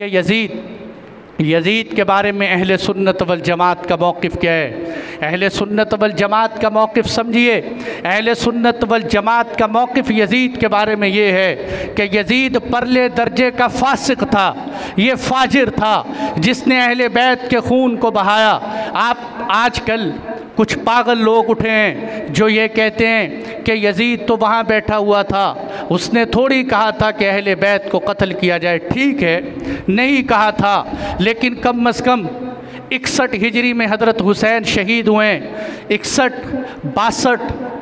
यज़ीद के बारे में अहले सुन्नत वल जमात का मौक़िफ़ क्या है? अहले सुन्नत वल जमात का मौक़िफ़ समझिए। अहले सुन्नत वल जमात का मौक़िफ़ यज़ीद के बारे में ये है कि यज़ीद परले दर्जे का फासिक था, ये फाजिर था जिसने अहले बैत के खून को बहाया। आप आजकल कुछ पागल लोग उठे हैं जो ये कहते हैं कि यज़ीद तो वहाँ बैठा हुआ था, उसने थोड़ी कहा था कि अहले बैत को कत्ल किया जाए। ठीक है, नहीं कहा था, लेकिन कम अज़ कम 61 हिजरी में हज़रत हुसैन शहीद हुए। 61, 62,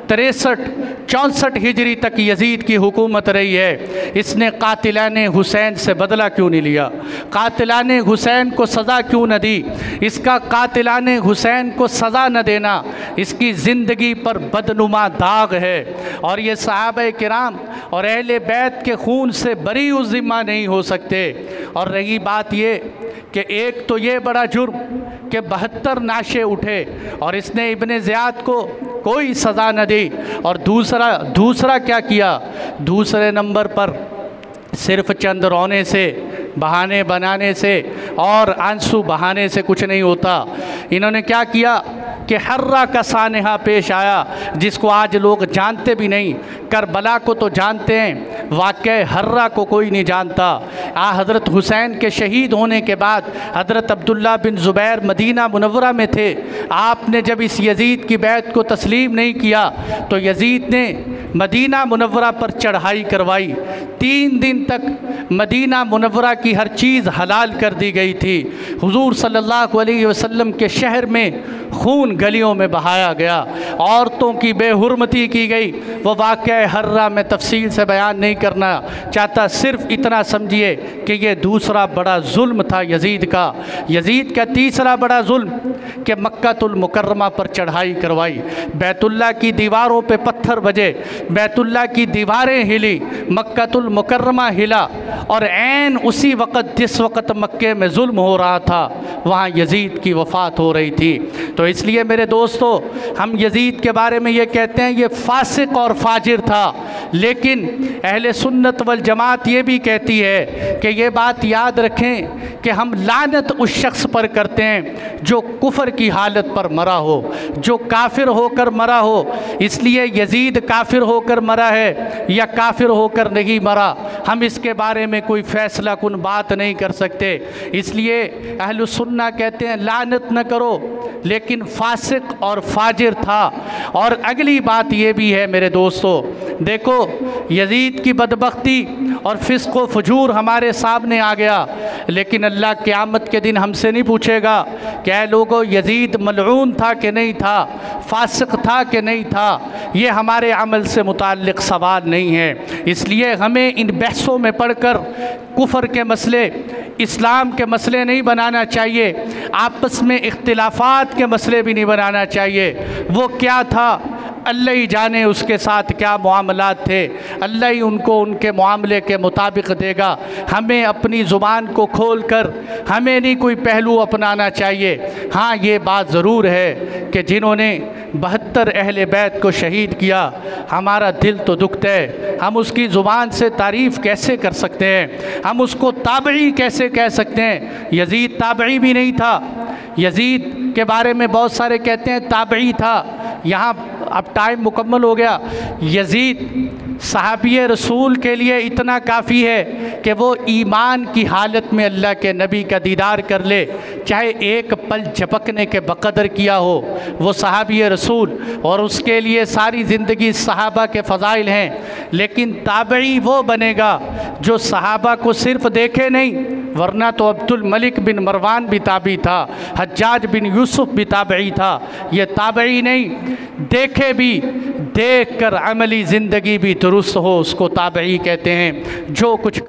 63, 64 हिजरी तक यज़ीद की हुकूमत रही है। इसने कातिलाने हुसैन से बदला क्यों नहीं लिया? कातिलाने हुसैन को सज़ा क्यों न दी? इसका कातिलाने हुसैन को सज़ा न देना इसकी ज़िंदगी पर बदनुमा दाग है। और ये सहाबा किराम और अहले बैत के खून से बरी उस ज़िम्मा नहीं हो सकते। और रही बात ये कि एक तो ये बड़ा जुर्म कि 72 नाशे उठे और इसने इब्ने ज़ियाद को कोई सज़ा न दी। और दूसरा क्या किया? दूसरे नंबर पर सिर्फ चंद रोने से, बहाने बनाने से और आंसू बहाने से कुछ नहीं होता। इन्होंने क्या किया कि हर्रा का सानहा पेश आया, जिसको आज लोग जानते भी नहीं। करबला को तो जानते हैं, वाक़या हर्रा को कोई नहीं जानता। हज़रत हुसैन के शहीद होने के बाद हज़रत अब्दुल्ला बिन ज़ुबैर मदीना मुनव्वरा में थे। आपने जब इस यज़ीद की बैत को तस्लीम नहीं किया तो यज़ीद ने मदीना मुनव्वरा पर चढ़ाई करवाई। 3 दिन तक मदीना मुनव्वरा की हर चीज़ हलाल कर दी गई थी। हुज़ूर सल्लल्लाहु अलैहि वसल्लम के शहर में खून गलियों में बहाया गया, औरतों की बेहुरमती की गई। वो वाक़या हर्रा में तफसील से बयान नहीं करना चाहता, सिर्फ इतना समझिए कि ये दूसरा बड़ा जुल्म था यज़ीद का। यज़ीद का तीसरा बड़ा जुल्म कि मक्कातुल मुकर्रमा पर चढ़ाई करवाई। बैतुल्ला की दीवारों पे पत्थर बजे, बैतुल्ला की दीवारें हिली, मक्कातुल मुकर्रमा हिला। और ऐन उसी वक़्त जिस वक़्त मक्के में जुल्म हो रहा था वहाँ यज़ीद की वफ़ात हो रही थी। तो इसलिए मेरे दोस्तों, हम यज़ीद के बारे में ये कहते हैं ये फासिक और फाजिर था, लेकिन अहले सुन्नत वल जमात ये भी कहती है कि ये बात याद रखें कि हम लानत उस शख्स पर करते हैं जो कुफ़र की हालत पर मरा हो, जो काफिर होकर मरा हो। इसलिए यज़ीद काफिर होकर मरा है या काफिर होकर नहीं मरा, हम इसके बारे में कोई फ़ैसला कुन बात नहीं कर सकते। इसलिए अहलुस सुन्ना कहते हैं लानत न करो, लेकिन फासिक और फाजिर था। और अगली बात ये भी है मेरे दोस्तों, देखो यज़ीद की बदबख्ती और फ़िस्क़ व फजूर हमारे सामने आ गया, लेकिन अल्लाह क़यामत के दिन हमसे नहीं पूछेगा क्या लोगों यज़ीद मलऊन था कि नहीं था, फासिक था कि नहीं था। ये हमारे अमल से मुताल्लिक़ सवाल नहीं है। इसलिए हमें इन बहसों में पढ़कर कुफ़र के मसले, इस्लाम के मसले नहीं बनाना चाहिए, आपस में इख्तिलाफ़ात के मसले भी नहीं बनाना चाहिए। वो क्या था अल्लाह ही जाने, उसके साथ क्या मामलात थे, अल्लाह ही उनको उनके मामले के मुताबिक देगा। हमें अपनी ज़ुबान को खोल कर हमें नहीं कोई पहलू अपनाना चाहिए। हाँ, ये बात ज़रूर है कि जिन्होंने 72 अहले बैत को शहीद किया, हमारा दिल तो दुखता है। हम उसकी ज़ुबान से तारीफ़ कैसे कर सकते हैं? हम उसको ताबई कैसे कह सकते हैं? यज़ीद ताबई भी नहीं था। यज़ीद के बारे में बहुत सारे कहते हैं ताबई था। यहाँ अब टाइम मुकम्मल हो गया। यज़ीद सहाबी रसूल के लिए इतना काफ़ी है कि वो ईमान की हालत में अल्लाह के नबी का दीदार कर ले, चाहे एक पल झपकने के बकदर किया हो, वो सहाबी रसूल, और उसके लिए सारी ज़िंदगी सहाबा के फ़ज़ाइल हैं। लेकिन ताबई वो बनेगा जो सहाबा को सिर्फ़ देखे नहीं, वरना तो अब्दुल मलिक बिन मरवान भी ताबी था, हज्जाज बिन यूसुफ भी ताबई था। ये ताबई नहीं, देखे भी, देख कर अमली ज़िंदगी भी दुरुस्त हो, उसको ताबई कहते हैं। जो कुछ